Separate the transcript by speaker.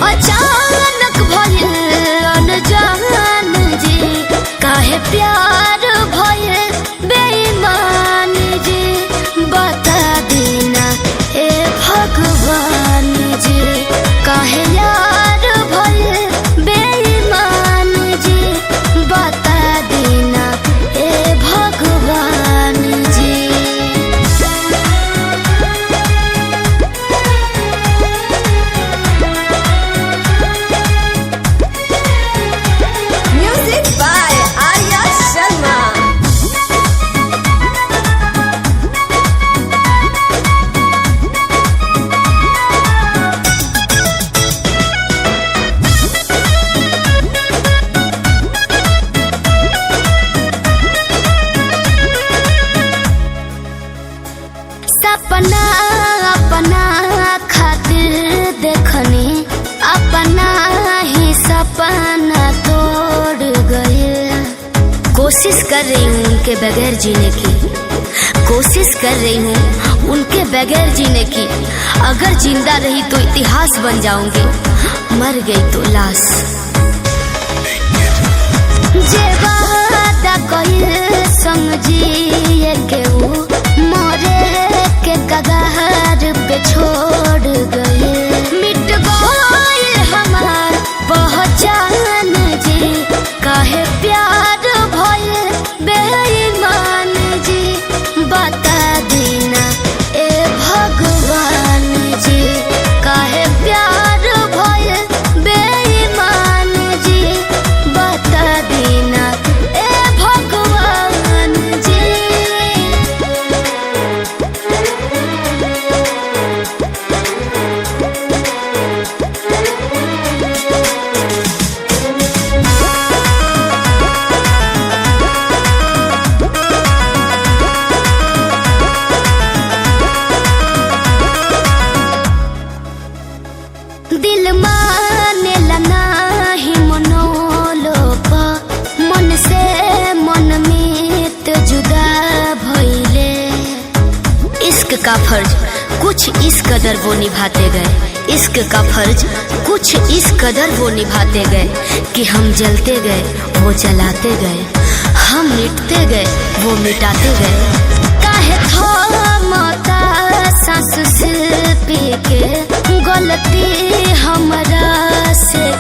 Speaker 1: अचानक भइल अनजान जी, काहे प्यार भइल बेईमान जी, बता देना ए भगवान जी, काहे यार भइल बेईमान जी, बता देना ए भगवान जी।
Speaker 2: Music by Arya Sharma.
Speaker 1: सपना अपना खातिर देखनी, अपना ही सपना तोड़ गए। कोशिश कर रही हूँ उनके बगैर जीने की, कोशिश कर रही हूँ उनके बगैर जीने की। अगर जिंदा रही तो इतिहास बन जाऊंगी, मर गई तो लाश। जे वादा कइल संग जिए के ऊ मरे के कगार पे छोड़ गए। मिट गइल हमार पहचान जी, काहे प्यार भइल बेईमान जी, बता देना ए भगवान जी, काहे प्यार भइल बेईमान जी, बता देना ए भगवान जी। दिल माने नाही मनोलोक, मन से मन मीत जुदा भइले। इश्क का फर्ज कुछ इस कदर वो निभाते गए, इश्क का फर्ज कुछ इस कदर वो निभाते गए कि हम जलते गए वो जलाते गए, हम मिटते गए वो मिटाते गए। काहे थमता सांस शिल्पी के, गलती हमरा से